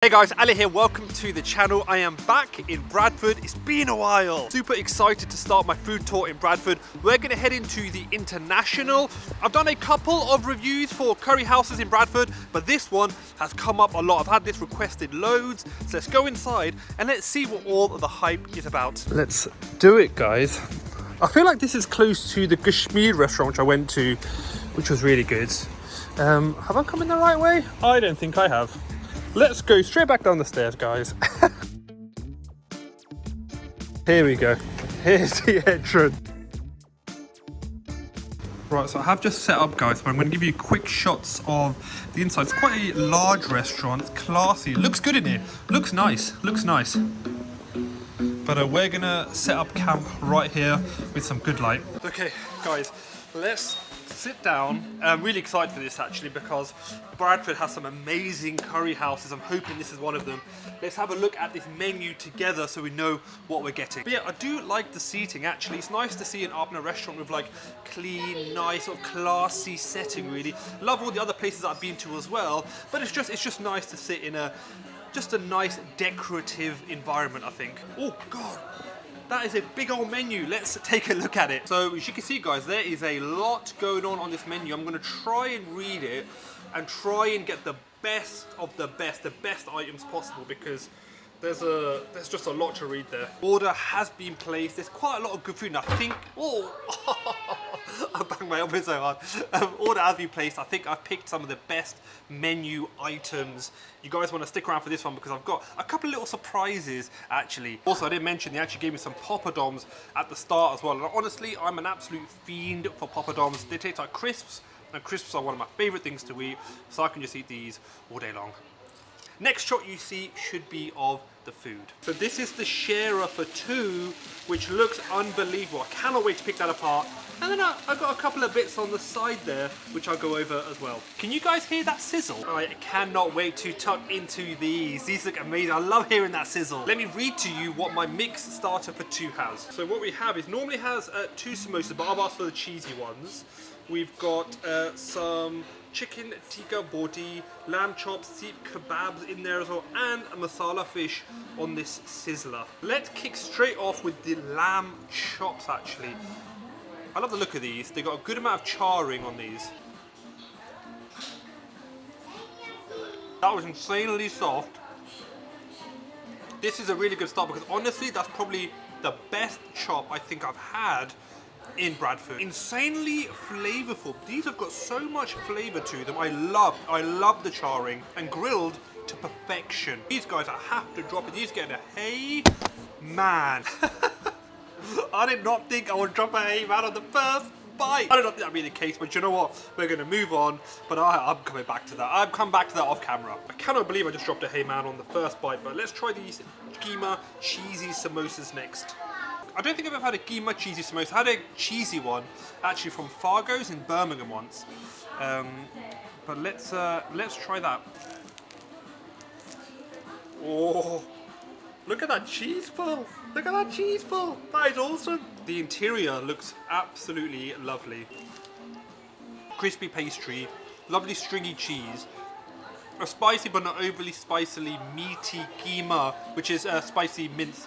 Hey guys, Ali here, welcome to the channel. I am back in Bradford. It's been a while. Super excited to start my food tour in Bradford. We're gonna head into the International. I've done a couple of reviews for curry houses in Bradford, but this one has come up a lot. I've had this requested loads, so let's go inside and let's see what all of the hype is about. Let's do it, guys. I feel like this is close to the Kashmir restaurant which I went to, which was really good. Have I come in the right way? I don't think I have. Let's go straight back down the stairs, guys. Here we go. Here's the entrance. Right, so I have just set up, guys, but I'm going to give you quick shots of the inside. It's quite a large restaurant. It's classy. It looks good in here. Looks nice. Looks nice. But we're going to set up camp right here with some good light. Okay, guys, let's sit down. I'm really excited for this actually because Bradford has some amazing curry houses. I'm hoping this is one of them. Let's have a look at this menu together so we know what we're getting. But yeah, I do like the seating actually. It's nice to see an Abner restaurant with like clean, nice, sort of classy setting really. Love all the other places I've been to as well, but it's just nice to sit in a nice decorative environment, I think. Oh God. That is a big old menu. Let's take a look at it. So as you can see, guys, there is a lot going on this menu. I'm going to try and read it and try and get the best of the best items possible because there's just a lot to read there. Order has been placed. There's quite a lot of good food. And I think, I banged my elbow so hard. Order has been placed. I think I've picked some of the best menu items. You guys want to stick around for this one because I've got a couple of little surprises actually. Also, I didn't mention they actually gave me some poppadoms at the start as well. And honestly, I'm an absolute fiend for poppadoms. They taste like crisps, and crisps are one of my favorite things to eat. So I can just eat these all day long. Next shot you see should be of the food. So this is the sharer for two, which looks unbelievable. I cannot wait to pick that apart. And then I've got a couple of bits on the side there, which I'll go over as well. Can you guys hear that sizzle? I cannot wait to tuck into these. These look amazing. I love hearing that sizzle. Let me read to you what my mixed starter for two has. So what we have is normally has two samosas, but I've asked for the cheesy ones. We've got some chicken tikka boti, lamb chops, seep kebabs in there as well, and a masala fish on this sizzler. Let's kick straight off with the lamb chops actually. I love the look of these. They've got a good amount of charring on these. That was insanely soft. This is a really good start because honestly that's probably the best chop I think I've had in Bradford. Insanely flavorful. These have got so much flavor to them. I love the charring and grilled to perfection. These guys, I have to drop it. These get a Heyman. I did not think I would drop a Heyman on the first bite. I did not think that would be the case, but you know what? We're going to move on, but I'm coming back to that. I've come back to that off camera. I cannot believe I just dropped a Heyman on the first bite, but let's try these keema cheesy samosas next. I don't think I've ever had a keema cheesy samosa. I had a cheesy one actually from Fargo's in Birmingham once. But let's try that. Oh, look at that cheese pull. Look at that cheese pull. That is awesome. The interior looks absolutely lovely. Crispy pastry, lovely stringy cheese. A spicy but not overly spicily meaty keema, which is spicy mince.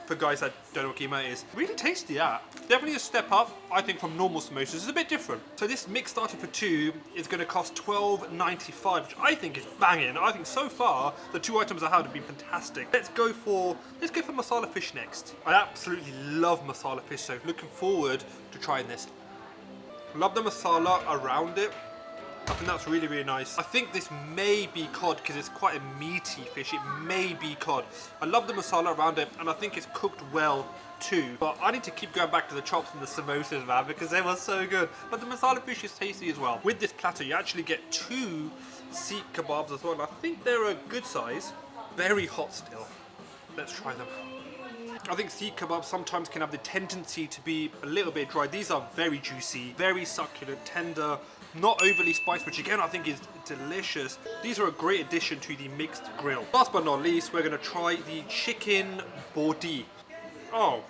For guys that don't know what keema is. Really tasty, yeah. Definitely a step up, I think, from normal samosas. It's a bit different. So this mix starter for two is going to cost $12.95, which I think is banging. I think so far the two items I had have been fantastic. Let's go for masala fish next. I absolutely love masala fish, so looking forward to trying this. Love the masala around it. I think that's really, really nice. I think this may be cod because it's quite a meaty fish. It may be cod. I love the masala around it and I think it's cooked well too. But I need to keep going back to the chops and the samosas, man, because they were so good. But the masala fish is tasty as well. With this platter, you actually get two seep kebabs as well. And I think they're a good size. Very hot still. Let's try them. I think seep kebabs sometimes can have the tendency to be a little bit dry. These are very juicy, very succulent, tender, not overly spiced, which again I think is delicious. These are a great addition to the mixed grill. Last but not least, we're going to try the chicken boti. Oh,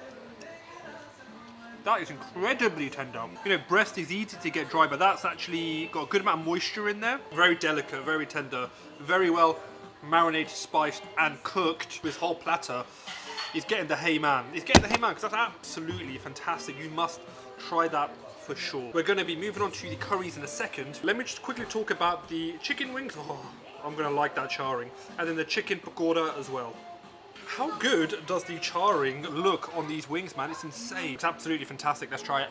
that is incredibly tender. You know, breast is easy to get dry, but that's actually got a good amount of moisture in there. Very delicate, very tender, very well marinated, spiced, and cooked. This whole platter is getting the Heyman. It's getting the Heyman because that's absolutely fantastic. You must try that for sure. We're going to be moving on to the curries in a second. Let me just quickly talk about the chicken wings. Oh, I'm going to like that charring. And then the chicken pakoda as well. How good does the charring look on these wings, man? It's insane. It's absolutely fantastic. Let's try it.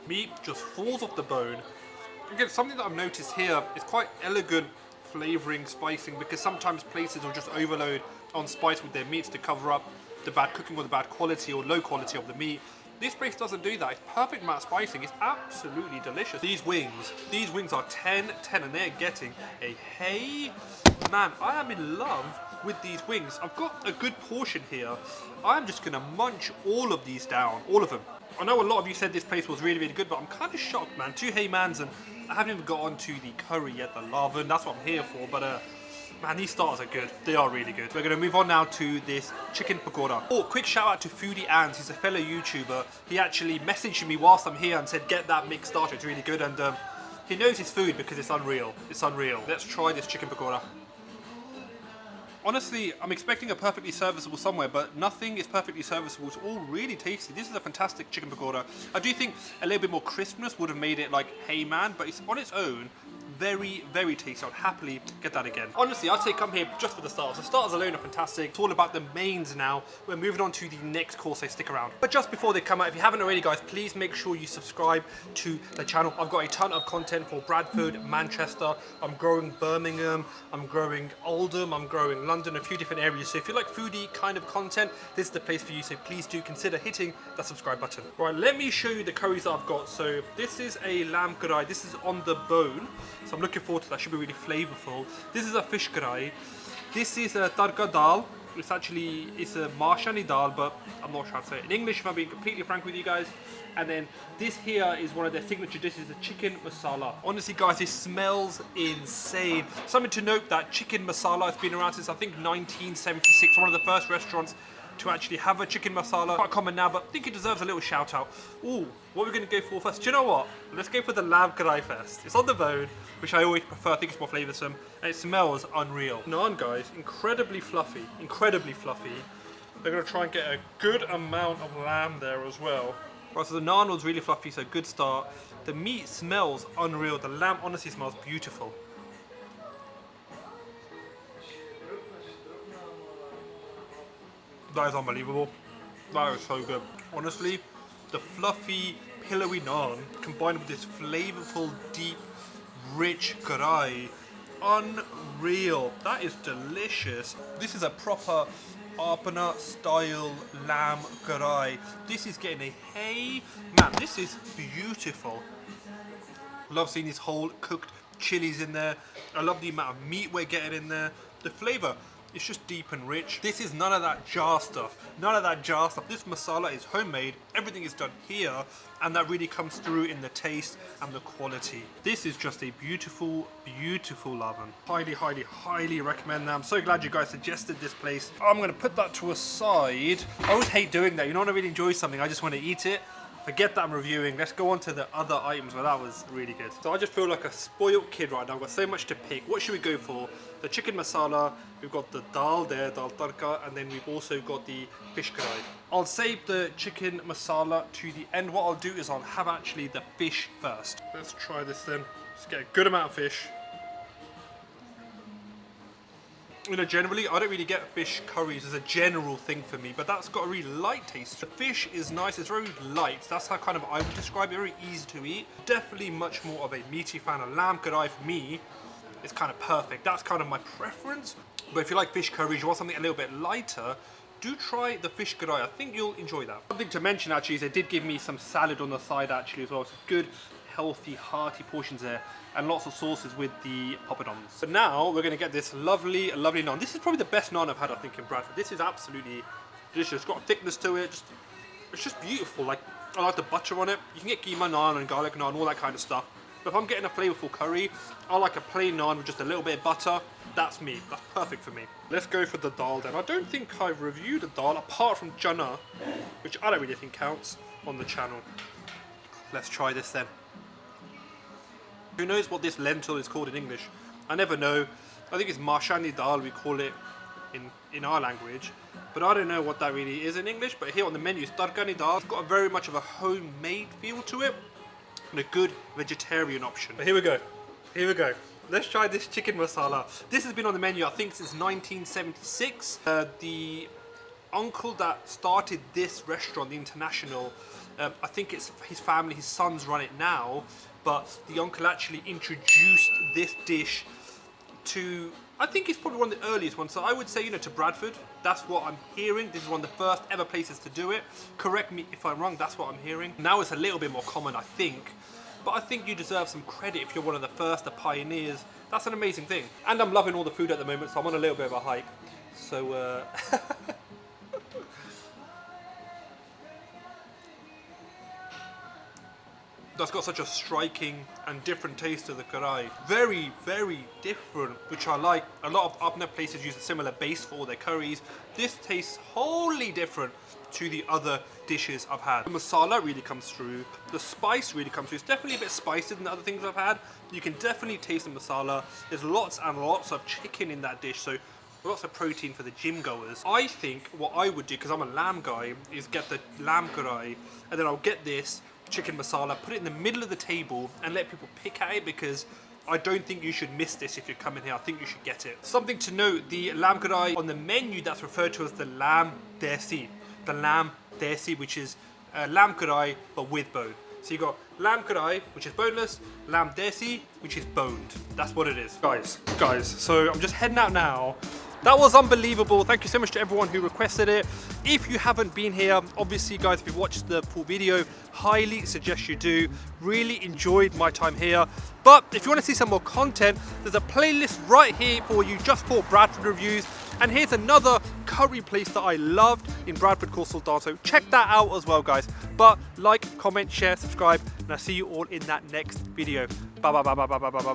Meat just falls off the bone. Again, something that I've noticed here is quite elegant flavouring, spicing, because sometimes places will just overload on spice with their meats to cover up the bad cooking or the bad quality or low quality of the meat. This place doesn't do that. It's perfect amount of spicing. It's absolutely delicious. These wings are 10, and they're getting a hey. Man, I am in love with these wings. I've got a good portion here. I'm just gonna munch all of these down, all of them. I know a lot of you said this place was really, really good, but I'm kind of shocked, man. 2 HEYMANS, and I haven't even got onto the curry yet, the larvae. That's what I'm here for, but man, these starters are good. They are really good. We're going to move on now to this chicken pakoda. Oh, quick shout out to Foodie Ans. He's a fellow YouTuber. He actually messaged me whilst I'm here and said, get that mixed starter. It's really good. And he knows his food because it's unreal. It's unreal. Let's try this chicken pakoda. Honestly, I'm expecting a perfectly serviceable somewhere, but nothing is perfectly serviceable. It's all really tasty. This is a fantastic chicken pakoda. I do think a little bit more crispness would have made it like Heyman, but it's on its own very, very tasty. I'd happily get that again. Honestly, I'd say come here just for the starters. The starters alone are fantastic. It's all about the mains now. We're moving on to the next course, so stick around. But just before they come out, if you haven't already, guys, please make sure you subscribe to the channel. I've got a ton of content for Bradford, Manchester. I'm growing Birmingham. I'm growing Oldham. I'm growing London, a few different areas. So if you like foodie kind of content, this is the place for you. So please do consider hitting that subscribe button. Right, let me show you the curries that I've got. So this is a lamb karai. This is on the bone. So I'm looking forward to that. Should be really flavorful. This is a fish karai. This is a tarka dal. It's a marshani dal, but I'm not sure how to say it in English, if I'm being completely frank with you guys. And then this here is one of their signature dishes, the chicken masala. Honestly, guys, this smells insane. Something to note, that chicken masala has been around since I think 1976. One of the first restaurants to actually have a chicken masala. Quite common now, but I think it deserves a little shout out. Ooh, what we're gonna go for first? Do you know what? Let's go for the lamb karai first. It's on the bone, which I always prefer. I think it's more flavoursome, and it smells unreal. Naan, guys, incredibly fluffy, incredibly fluffy. They're gonna try and get a good amount of lamb there as well. Right, so the naan was really fluffy, so good start. The meat smells unreal. The lamb honestly smells beautiful. That is unbelievable. That is so good. Honestly, the fluffy, pillowy naan combined with this flavorful, deep, rich karai, unreal. That is delicious. This is a proper Apana style lamb karai. This is getting a hey. Man, this is beautiful. Love seeing this whole cooked chilies in there. I love the amount of meat we're getting in there. The flavour, it's just deep and rich. This is none of that jar stuff. None of that jar stuff. This masala is homemade. Everything is done here, and that really comes through in the taste and the quality. This is just a beautiful, beautiful lavan. Highly, highly, highly recommend that. I'm so glad you guys suggested this place. I'm gonna put that to a side. I always hate doing that. You know, when I really enjoy something, I just want to eat it. Forget that I'm reviewing. Let's go on to the other items where that was really good. So I just feel like a spoiled kid right now. I've got so much to pick. What should we go for? The chicken masala, we've got the dal there, dal tarka, and then we've also got the fish karai. I'll save the chicken masala to the end. What I'll do is I'll have actually the fish first. Let's try this then. Let's get a good amount of fish. You know, generally, I don't really get fish curries as a general thing for me, but that's got a really light taste. The fish is nice, it's very light. That's how kind of I would describe it, very easy to eat. Definitely much more of a meaty fan. A lamb karai for me is kind of perfect. That's kind of my preference. But if you like fish curries, you want something a little bit lighter, do try the fish karai. I think you'll enjoy that. Something to mention actually is they did give me some salad on the side actually as well. It's good, healthy, hearty portions there, and lots of sauces with the poppadoms. So now we're gonna get this lovely, lovely naan. This is probably the best naan I've had, I think, in Bradford. This is absolutely delicious. It's got a thickness to it. It's just beautiful. Like, I like the butter on it. You can get keema naan and garlic naan, all that kind of stuff. But if I'm getting a flavorful curry, I like a plain naan with just a little bit of butter. That's me. That's perfect for me. Let's go for the dal then. I don't think I've reviewed a dal apart from chana, which I don't really think counts on the channel. Let's try this then. Who knows what this lentil is called in English? I never know. I think it's mashani dal, we call it in our language. But I don't know what that really is in English. But here on the menu, it's tarkani dal. It's got a very much of a homemade feel to it. And a good vegetarian option. But here we go. Here we go. Let's try this chicken masala. This has been on the menu, I think, since 1976. The uncle that started this restaurant, the International, I think it's his family, his sons run it now. But the uncle actually introduced this dish to, I think it's probably one of the earliest ones. So I would say, you know, to Bradford. That's what I'm hearing. This is one of the first ever places to do it. Correct me if I'm wrong, that's what I'm hearing. Now it's a little bit more common, I think. But I think you deserve some credit if you're one of the first, the pioneers. That's an amazing thing. And I'm loving all the food at the moment, so I'm on a little bit of a hike. So, that's got such a striking and different taste to the karai. Very, very different, which I like. A lot of other places use a similar base for all their curries. This tastes wholly different to the other dishes I've had. The masala really comes through. The spice really comes through. It's definitely a bit spicier than the other things I've had. You can definitely taste the masala. There's lots and lots of chicken in that dish, so lots of protein for the gym goers. I think what I would do, because I'm a lamb guy, is get the lamb karai, and then I'll get this chicken masala, put it in the middle of the table and let people pick at it, because I don't think you should miss this if you're coming here. I think you should get it. Something to note, the lamb karai on the menu, that's referred to as the lamb desi. The lamb desi, which is lamb karai but with bone. So you got lamb karai, which is boneless, lamb desi, which is boned. That's what it is. Guys, so I'm just heading out now. That was unbelievable. Thank you so much to everyone who requested it. If you haven't been here, obviously guys, if you've watched the full video, highly suggest you do. Really enjoyed my time here. But if you want to see some more content, there's a playlist right here for you just for Bradford reviews. And here's another curry place that I loved in Bradford called Sultan. So check that out as well, guys. But like, comment, share, subscribe, and I'll see you all in that next video. Bye bye bye bye bye bye bye.